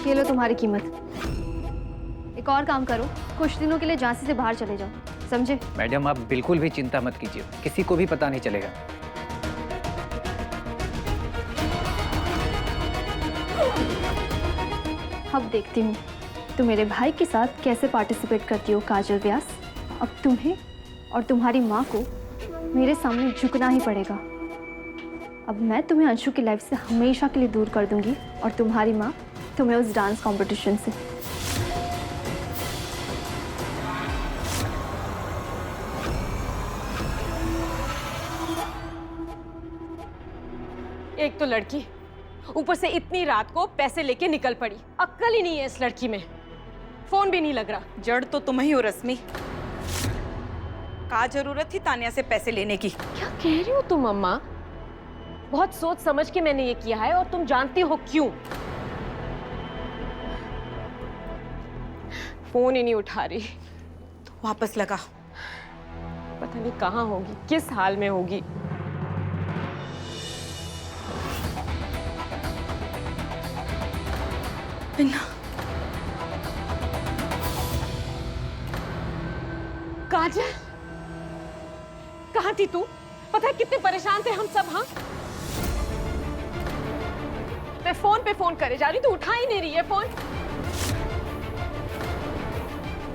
ये लो तुम्हारी कीमत। एक और काम करो, कुछ दिनों के लिए झांसी से बाहर चले जाओ, समझे? मैडम आप बिल्कुल भी चिंता मत कीजिए, किसी को भी पता नहीं चलेगा। अब देखती हूँ तुम मेरे भाई के साथ कैसे पार्टिसिपेट करती हो काजल व्यास। अब तुम्हें और तुम्हारी माँ को मेरे सामने झुकना ही पड़ेगा। अब मैं तुम्हें अंशु की लाइफ से हमेशा के लिए दूर कर दूंगी और तुम्हारी माँ तुम्हें उस डांस कंपटीशन से। एक तो लड़की, ऊपर से इतनी रात को पैसे लेके निकल पड़ी। अक्ल ही नहीं है इस लड़की में, फोन भी नहीं लग रहा। जड़ तो तुम ही हो रश्मि। क्या जरूरत थी तानिया से पैसे लेने की? क्या कह रही हो तुम अम्मा? बहुत सोच समझ के मैंने ये किया है और तुम जानती हो क्यों। फोन ही नहीं उठा रही। तो वापस लगा। पता नहीं कहाँ होगी, किस हाल में होगी। बिन्ना, काजल, कहाँ थी तू? पता है कितने परेशान थे हम सब। हाँ, मैं फोन पे फोन करे जा रही, तू उठा ही नहीं रही है फोन।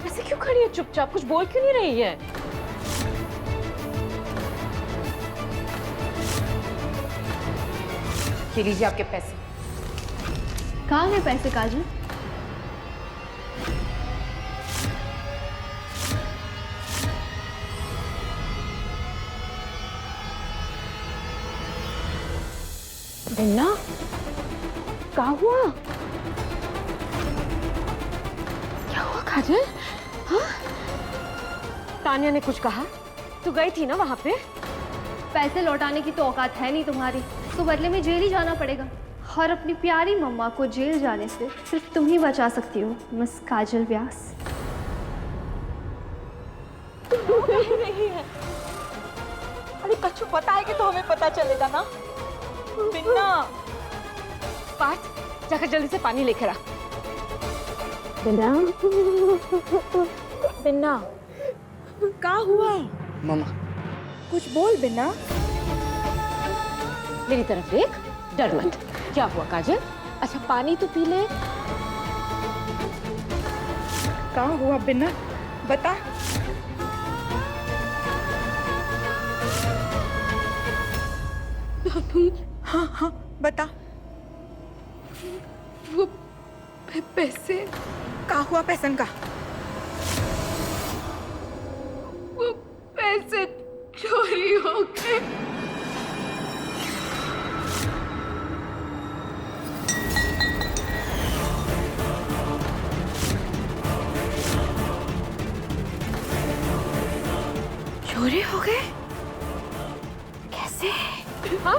ऐसे क्यों खड़ी है चुपचाप, कुछ बोल क्यों नहीं रही है? ये लीजिए आपके पैसे। कहाँ है पैसे काजल? बिन्ना, क्या हुआ? क्या हुआ काजल? हाँ? तानिया ने कुछ कहा? तू गई थी ना वहां पे? पैसे लौटाने की तो औकात है नहीं तुम्हारी, तो बदले में जेल ही जाना पड़ेगा। और अपनी प्यारी मम्मा को जेल जाने से सिर्फ तुम ही बचा सकती हो, मिस काजल व्यास। नहीं है। अरे कच्चू, पता है कि तो हमें पता चलेगा ना। बिन्ना, पार्थ, जाकर जल्दी से पानी लेकर आ। बिन्ना, बिन्ना, क्या हुआ? मामा कुछ बोल बिन्ना। मेरी तरफ देख, डर मत। क्या हुआ काजल? अच्छा पानी तो पी ले। क्या हुआ बिन्ना, बता। हाँ हाँ बता। वो पैसे, क्या हुआ पैसन का? वो पैसे चोरी हो गए। चोरी हो गए? कैसे? हाँ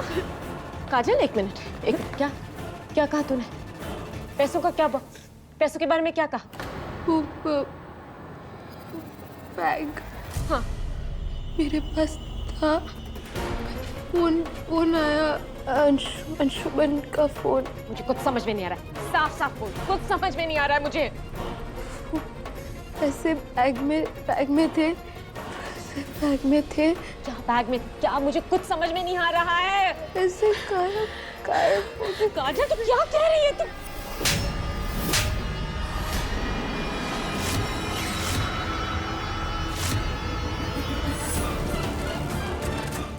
काजल, एक मिनट, क्या क्या कहा तूने? पैसों का क्या? पैसों के बारे में क्या कहा? वो बैग हाँ, मेरे पास था। फोन आया, अंशुमन का फोन। मुझे कुछ समझ में नहीं आ रहा है। साफ साफ बोल, कुछ समझ में नहीं आ रहा है मुझे। पैसे बैग में थे। बैग में थे। क्या बैग में? क्या? मुझे कुछ समझ में नहीं आ रहा है। पैसे गायब हो गए। काजल तू क्या कह रही है? तू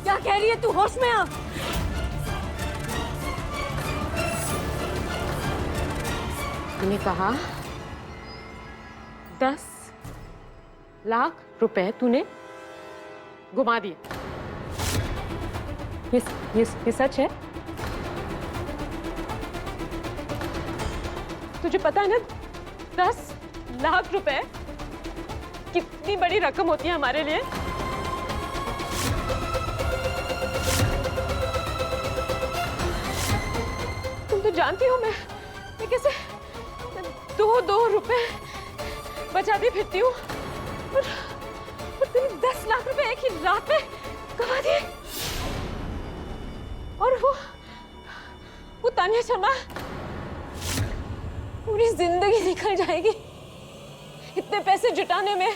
क्या कह रही है? तू होश में आ। तूने कहा 10 लाख रुपए तूने घुमा दिए। ये सच है? तुझे पता है ना 10 लाख रुपए कितनी बड़ी रकम होती है हमारे लिए? तुम तो जानती हो मैं कैसे दो रुपए बचाती फिरती हूँ और तूने 10 लाख रुपए एक ही रात में कमा दिए। और वो तानिया शर्मा, पूरी जिंदगी निकल जाएगी इतने पैसे जुटाने में।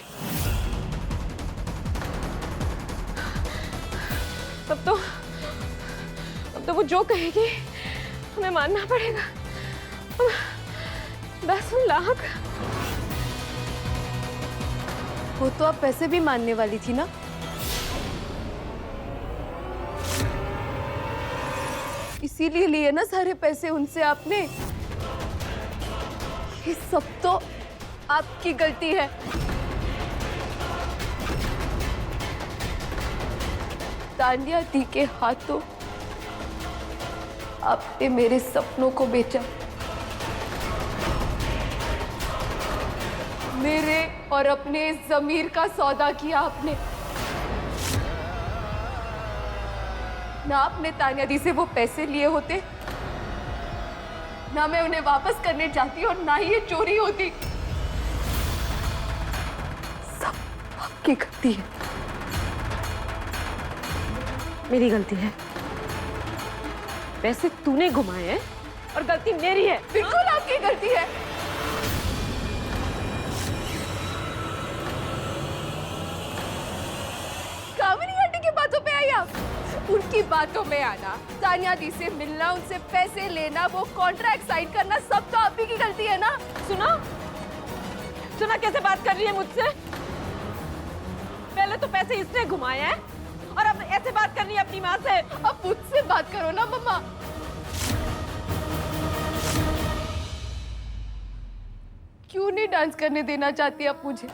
अब तो वो जो कहेगी हमें मानना पड़ेगा। 10 लाख। वो तो आप पैसे भी मानने वाली थी ना। इसीलिए लिए ना सारे पैसे उनसे आपने। ये सब तो आपकी गलती है। तान्या दी के हाथों आपने मेरे सपनों को बेचा, मेरे और अपने ज़मीर का सौदा किया आपने। ना आपने तान्या दी से वो पैसे लिए होते, ना मैं उन्हें वापस करने चाहती और ना ही ये चोरी होती। सब आपकी गलती है। मेरी गलती है। पैसे तूने घुमाए हैं और गलती मेरी है। बिल्कुल आपकी गलती है। कामिनी आंटी की बातों पे आई आप। उनकी बातों में आना, तान्या दी से मिलना, उनसे पैसे लेना, वो कॉन्ट्रैक्ट साइन करना, सब तो आप ही की गलती है ना। सुना कैसे बात कर रही है मुझसे? पहले तो पैसे इसने घुमाए हैं और अब ऐसे बात कर रही है अपनी माँ से। अब मुझसे बात करो ना मम्मा। क्यों नहीं डांस करने देना चाहती आप मुझे?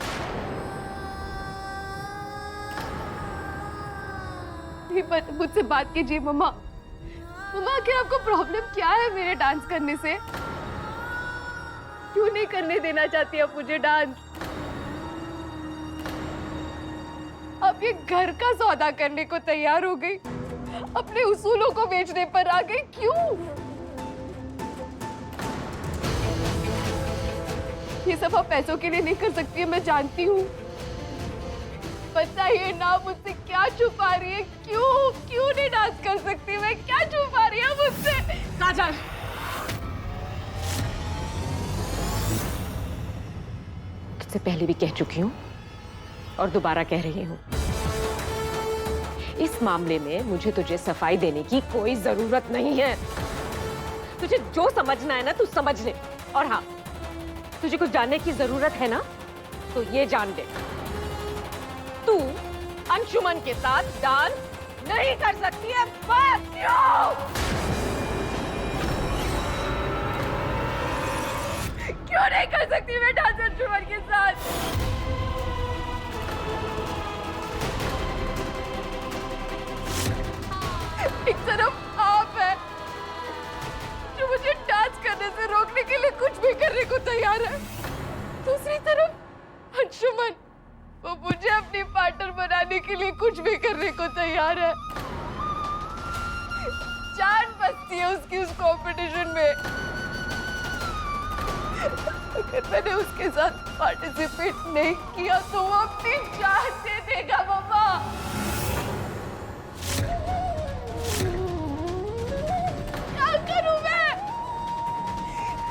मुझसे बात कीजिए मम्मा। मम्मा आखिर आपको प्रॉब्लम क्या है मेरे डांस करने से? क्यों नहीं करने देना चाहती आप मुझे डांस? आप ये घर का सौदा करने को तैयार हो गई, अपने उसूलों को बेचने पर आ गई। क्यों? ये सब आप पैसों के लिए नहीं कर सकती है, मैं जानती हूँ। बताइए ना मुझसे क्या छुपा रही है? क्यों नहीं डांस कर सकती मैं? क्या छुपा रही है मुझसे? काजल, तुझसे पहले भी कह चुकी हूँ और दोबारा कह रही हूँ, इस मामले में मुझे तुझे सफाई देने की कोई जरूरत नहीं है। तुझे जो समझना है ना तू समझ ले। और हाँ, तुझे कुछ जानने की जरूरत है ना तो ये जान ले, तू अंशुमन के साथ डांस नहीं कर सकती है। बस क्यों नहीं कर सकती मैं डांस अंशुमन के साथ? एक तरफ आप है जो मुझे डांस करने से रोकने के लिए कुछ भी करने को तैयार है, दूसरी तरफ अंशुमन, वो मुझे अपनी पार्टनर बनाने के लिए कुछ भी करने को तैयार है। जान बसती है उसकी उस कंपटीशन में। अगर मैंने उसके साथ पार्टिसिपेट नहीं किया तो वो अपनी जान दे देगा मम्मा। क्या करूं मैं?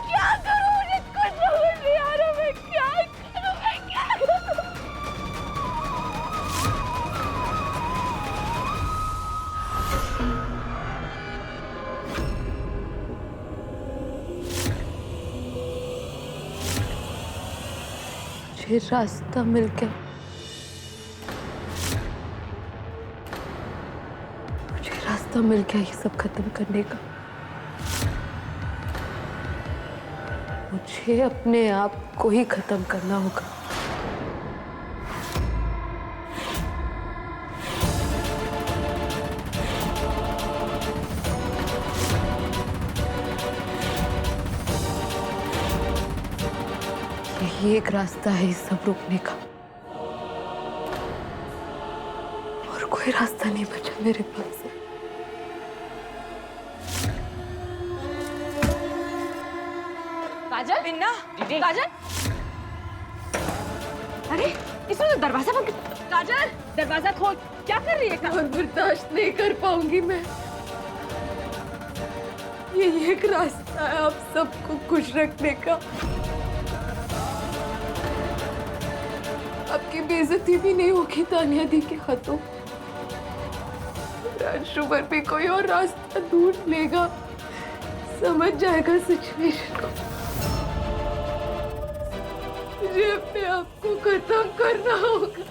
क्या करूं? मुझे कुछ समझ नहीं आ रहा। मैं क्या करूं? मैं क्या करूं? मुझे रास्ता मिल गया। मुझे रास्ता मिल गया ये सब खत्म करने का। मुझे अपने आप को ही खत्म करना होगा। यही एक रास्ता है इस सब रोकने का, और कोई रास्ता नहीं बचा मेरे पास। काजल, बिन्ना, काजल, अरे इसने तो दरवाजा बंद कर। काजल, दरवाजा खोल। क्या कर रही है? और बर्दाश्त नहीं कर पाऊंगी मैं। ये एक रास्ता है आप सबको खुश रखने का। आपकी बेइज्जती भी नहीं होगी तानिया दी के हाथों। अंशुमन भी कोई और रास्ता ढूंढ लेगा, समझ जाएगा सिचुएशन को। मुझे अपने आप को खत्म करना होगा।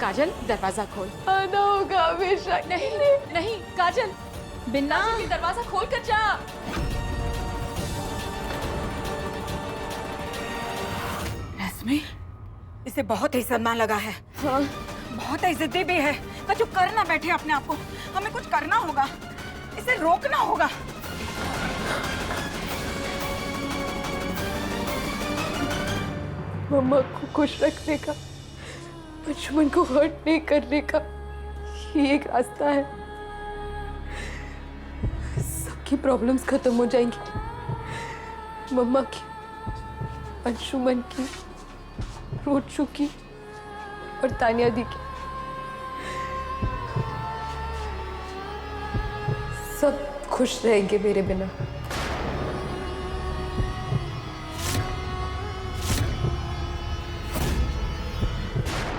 काजल दरवाजा खोल। आना होगा हमेशा। नहीं नहीं काजल, बिन्ना दरवाजा खोल कर जा। रश्मि, इसे बहुत ही सदमा लगा है। हाँ बहुत ही जिद्दी भी है। कछु कर ना बैठे अपने आप को। हमें कुछ करना होगा, इसे रोकना होगा। मम्मा को खुश रखने का, अंशुमन को हर्ट नहीं करने का ये एक रास्ता है। सबकी प्रॉब्लम्स खत्म हो जाएंगी, मम्मा की, अंशुमन की, रोचू की और तानिया दी की। सब खुश रहेंगे मेरे बिना।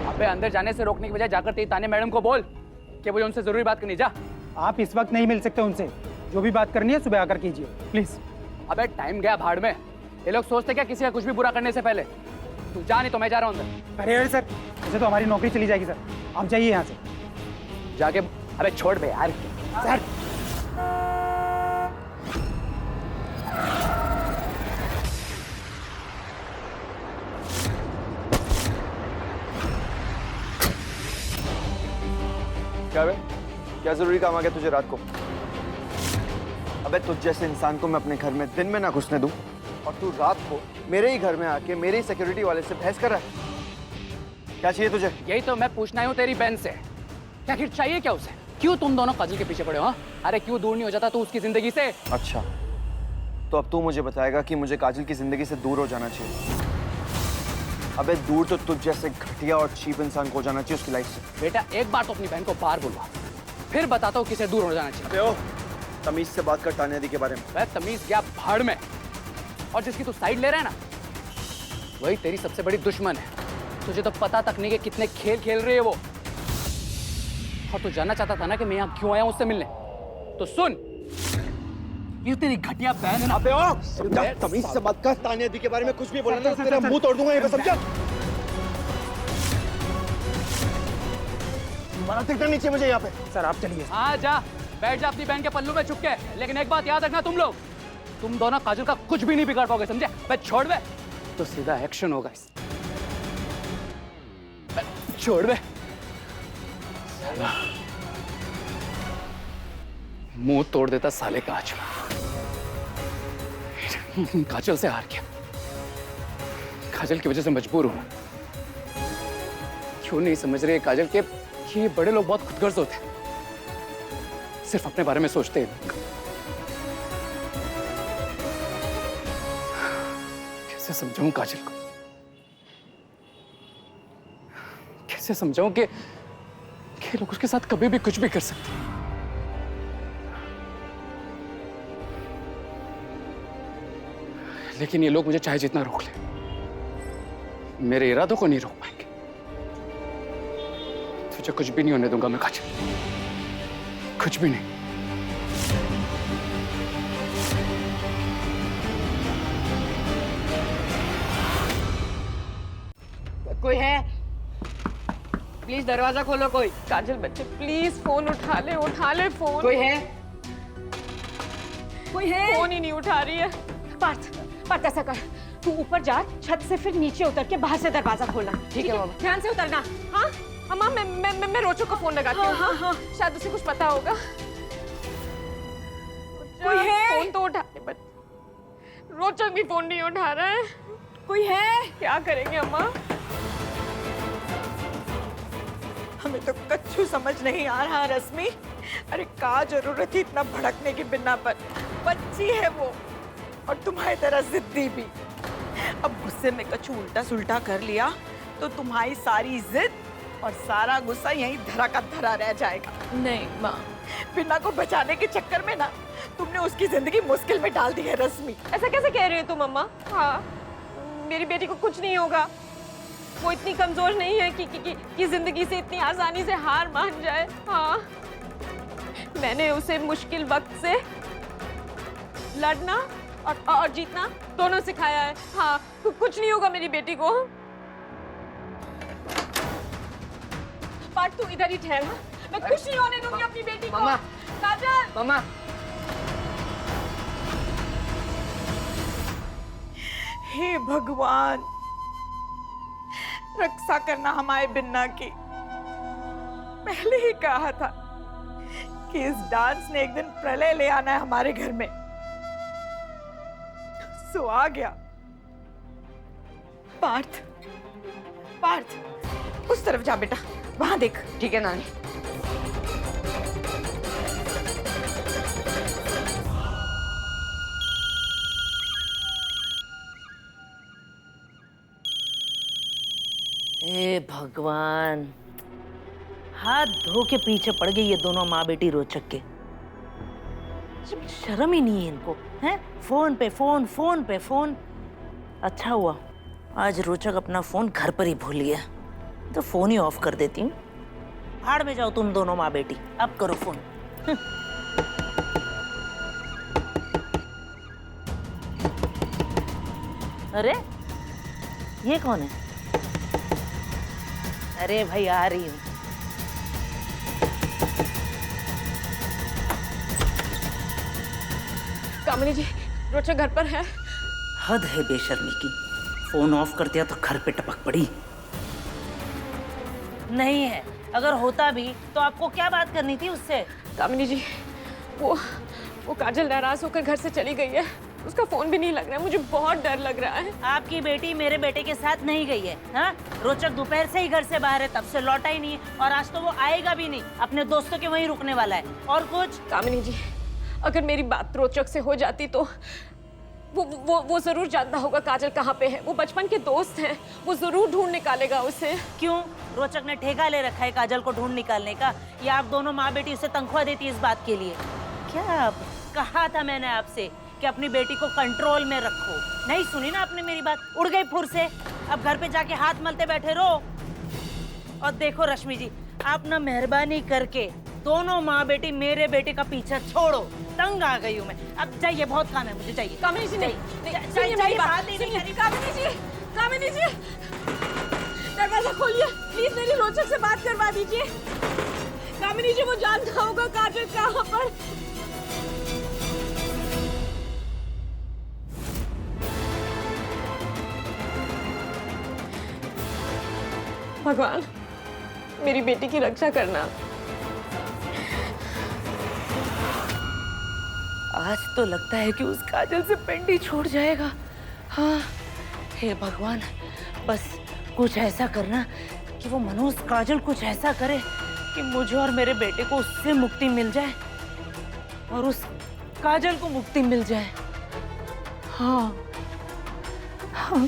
अबे अंदर जाने से रोकने की बजाय जाकर तेरी तानिया मैडम को बोल कि मुझे उनसे जरूरी बात करनी। जा। आप इस वक्त नहीं मिल सकते उनसे, जो भी बात करनी है सुबह आकर कीजिए प्लीज। अबे टाइम गया भाड़ में। ये लोग सोचते क्या किसी का कुछ भी बुरा करने से पहले। तू जा, नहीं तो मैं जा रहा हूँ अंदर। अरे सर, ऐसे तो हमारी नौकरी चली जाएगी सर, आप जाइए यहाँ से जाके। अबे छोड़ बे यार। सर। क्या बे? क्या जरूरी काम आ गया तुझे रात को? अबे तुझ जैसे इंसान को मैं अपने घर में दिन में ना घुसने दूं, और तू रात को मेरे ही घर में आके मेरे ही सिक्योरिटी वाले से बहस कर रहा है। क्या चाहिए तुझे? यही तो मैं पूछना ही हूँ तेरी बहन से। क्या आखिर चाहिए क्या उसे? क्यों तुम दोनों काजल के पीछे पड़े हो? अरे क्यों दूर नहीं हो जाता तू उसकी जिंदगी से? अच्छा, तो अब तू मुझे बताएगा कि मुझे काजल की जिंदगी से दूर हो जाना चाहिए। अबे दूर तो तुझ जैसे घटिया और चीप इंसान को हो जाना चाहिए उसकी लाइफ से। बेटा एक बार तो अपनी बहन को बाहर बुलवा, फिर बताता हूँ किसे दूर हो जाना चाहिए। अबे ओ, तमीज से बात कर तानिया दी के बारे में। वह तमीज गया भाड़ में, और जिसकी तू साइड ले रहा है ना, वही तेरी सबसे बड़ी दुश्मन है। तुझे तो पता तक नहीं कि कितने खेल खेल रही है वो। और तू जानना चाहता था ना कि मैं यहाँ क्यों आया हूँ उससे मिलने, तो सुन, ये तेरी घटिया बहन है ना। अबे ओ, समझा? तमीज से बात कर। तानिया दी के बारे में कुछ भी बोला ना तेरा मुंह तोड़ दूंगा, ये समझा? मना दिखना नीचे मुझे यहाँ पे। सर आप चलिए। हाँ जा, बैठ जा अपनी बहन के पल्लू में छुप के। लेकिन एक बात याद रखना तुम लोग, तुम दोनों काजल का कुछ भी नहीं बिगाड़ पाओगे, समझे? मैं छोड़ दे तो सीधा एक्शन होगा इस। छोड़ दे, मुंह तोड़ देता साले का आज। काजल से हार गया, काजल की वजह से मजबूर हूं। क्यों नहीं समझ रहे काजल के ये बड़े लोग बहुत खुदगर्ज होते हैं, सिर्फ अपने बारे में सोचते हैं। कैसे समझाऊं काजल को, कैसे समझाऊं कि लोग उसके साथ कभी भी कुछ भी कर सकते हैं। लेकिन ये लोग मुझे चाहे जितना रोक ले, मेरे इरादों को नहीं रोक पाएंगे। तुझे कुछ भी नहीं होने दूंगा मैं काजल, कुछ भी नहीं। कोई है? प्लीज दरवाजा खोलो कोई। काजल बच्चे प्लीज फोन उठा ले फोन। कोई है? कोई है? फोन ही नहीं उठा रही है। पार्थ ऐसा कर, तू ऊपर जा, छत से फिर नीचे उतर के बाहर से दरवाजा खोलना। ठीक है मामा। ध्यान से उतरना। हाँ अम्मा, मैं रोचो को फोन लगाती हूँ। हाँ। शायद उसे कुछ पता होगा। कोई है? फोन तो उठा ले, बट रोचक भी फोन नहीं उठा रहा है। कोई है? क्या करेंगे अम्मा? हमें तो कच्छु समझ नहीं आ रहा रश्मि। अरे क्या जरूरत थी इतना भड़कने की बिना पर? बच्ची है वो, और तुम्हारी तरह जिद्दी भी। अब गुस्से में कछु उल्टा सुल्टा कर लिया तो तुम्हारी सारी जिद और सारा गुस्सा यहीं धरा का धरा रह जाएगा। नहीं माँ, बिन्ना को बचाने के चक्कर में ना तुमने उसकी जिंदगी मुश्किल में डाल दी है रश्मि। ऐसा कैसे कह रही हो तुम अम्मा? हाँ, मेरी बेटी को कुछ नहीं होगा। वो इतनी कमजोर नहीं है कि जिंदगी से इतनी आसानी से हार मान जाए। हाँ, मैंने उसे मुश्किल वक्त से लड़ना और जीतना दोनों सिखाया है। हाँ, कुछ नहीं होगा मेरी बेटी को। पार्थ, तू इधर ही ठहर। मैं कुछ नहीं होने दूंगी अपनी बेटी को। मम्मा। काजल, मम्मा। हे भगवान, रक्षा करना हमारे बिन्ना की। पहले ही कहा था कि इस डांस ने एक दिन प्रलय ले आना है हमारे घर में, सो आ गया। पार्थ, पार्थ, उस तरफ जा बेटा, वहां देख। ठीक है नानी। हे भगवान, हाथ धो के पीछे पड़ गई ये दोनों माँ बेटी रोचक के। शर्म ही नहीं है इनको, हैं? फोन पे फोन, फोन पे फोन। अच्छा हुआ आज रोचक अपना फोन घर पर ही भूल गया, तो फोन ही ऑफ कर देती हूँ। भाड़ में जाओ तुम दोनों माँ बेटी, अब करो फोन। अरे ये कौन है? अरे भाई आ रही हूँ। कामिनी जी, रोचक घर पर है। हद है बेशर्मी की, फोन ऑफ कर दिया तो घर पे टपक पड़ी। नहीं है, अगर होता भी तो आपको क्या बात करनी थी उससे? कामिनी जी, वो काजल नाराज होकर घर से चली गई है। उसका फोन भी नहीं लग रहा है, मुझे बहुत डर लग रहा है। आपकी बेटी मेरे बेटे के साथ नहीं गई है। हाँ, रोचक दोपहर से ही घर से बाहर है, तब से लौटा ही नहीं, और आज तो वो आएगा भी नहीं, अपने दोस्तों के वहीं रुकने वाला है। और कुछ? कामिनी जी, अगर मेरी बात रोचक से हो जाती तो वो जरूर जानता होगा काजल कहाँ पे है। वो बचपन के दोस्त हैं, वो जरूर ढूंढ निकालेगा उसे। क्यों? रोचक ने ठेका ले रखा है काजल को ढूंढ निकालने का, या आप दोनों माँ बेटी उसे तनख्वाह देती इस बात के लिए? क्या कहा था मैंने आपसे कि अपनी बेटी को कंट्रोल में रखो? नहीं सुनी ना आपने मेरी बात, उड़ गई फुर से। अब घर पे जाके हाथ मलते बैठे रहो। और देखो रश्मि जी, आप ना मेहरबानी करके दोनों माँ बेटी मेरे बेटे का पीछा छोड़ो, तंग आ गई हूँ मैं। अब जाइए, बहुत काम है मुझे, चाहिए। कामिनी जी, नहीं, सुनिए मेरी बात, सुनिए। कामिनी जी, दरवाजा खोलिए प्लीज, मेरी रोचक से बात करवा दीजिए। कामिनी जी, वो जानता होगा काजल कहाँ पर। भगवान, मेरी बेटी की रक्षा करना। आज तो लगता है कि उस काजल से पिंडी छूट जाएगा। हाँ, हे भगवान, बस कुछ ऐसा करना कि वो मनोज काजल कुछ ऐसा करे कि मुझे और मेरे बेटे को उससे मुक्ति मिल जाए और उस काजल को मुक्ति मिल जाए। हाँ हाँ।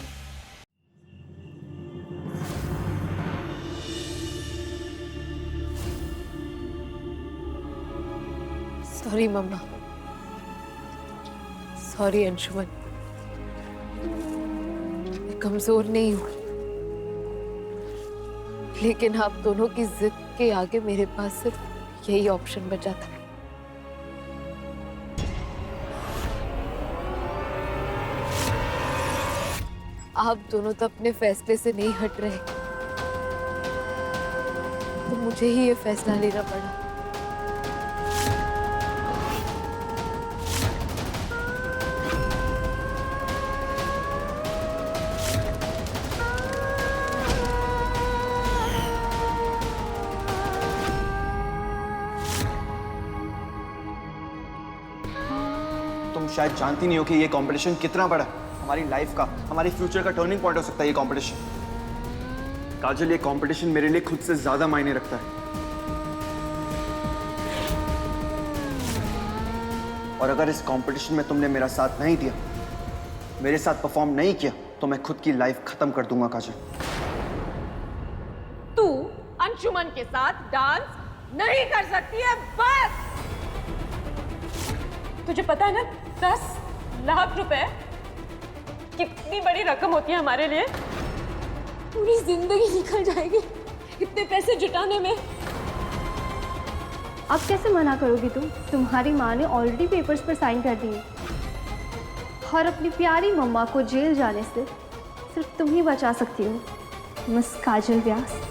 सॉरी मम्मा, सॉरी अंशुमन, मैं कमजोर नहीं हूँ, लेकिन आप दोनों की जिद के आगे मेरे पास सिर्फ यही ऑप्शन बचा था। आप दोनों तो अपने फैसले से नहीं हट रहे, तो मुझे ही ये फैसला लेना पड़ा। तुम शायद जानती नहीं हो कि ये कंपटीशन कितना बड़ा है, हमारी लाइफ का, हमारी फ्यूचर का टर्निंग पॉइंट हो सकता है ये कंपटीशन। काजल, ये कंपटीशन मेरे लिए खुद से ज्यादा मायने रखता है, और अगर इस कंपटीशन में तुमने मेरा साथ नहीं दिया, मेरे साथ परफॉर्म नहीं किया, तो मैं खुद की लाइफ खत्म कर दूंगा। काजल, तू अंशुमन के साथ डांस नहीं कर सकती है, बस। तुझे पता है ना 10 लाख रुपए कितनी बड़ी रकम होती है हमारे लिए। पूरी जिंदगी निकल जाएगी इतने पैसे जुटाने में। अब कैसे मना करोगी तुम? तुम्हारी माँ ने ऑलरेडी पेपर्स पर साइन कर दिए और अपनी प्यारी मम्मा को जेल जाने से सिर्फ तुम ही बचा सकती हो, मिस काजल व्यास।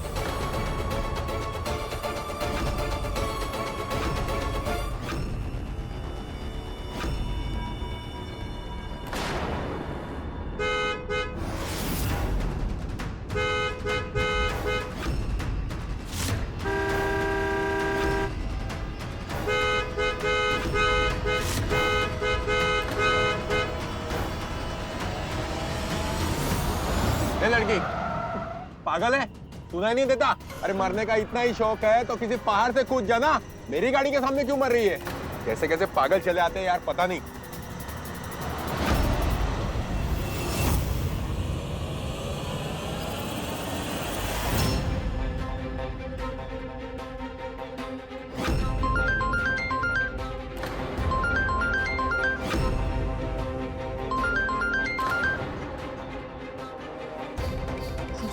ए लड़की, पागल है? सुनाई नहीं देता? अरे मरने का इतना ही शौक है तो किसी पहाड़ से कूद जाना। मेरी गाड़ी के सामने क्यों मर रही है? कैसे कैसे पागल चले आते हैं यार, पता नहीं।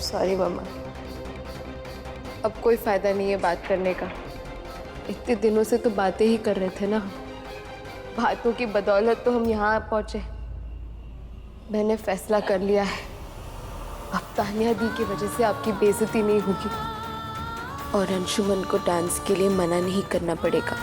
सॉरी मम्मा, अब कोई फायदा नहीं है बात करने का। इतने दिनों से तो बातें ही कर रहे थे ना, बातों की बदौलत तो हम यहाँ पहुँचे। मैंने फैसला कर लिया है, अब तानिया दी की वजह से आपकी बेइज्जती नहीं होगी और अंशुमन को डांस के लिए मना नहीं करना पड़ेगा।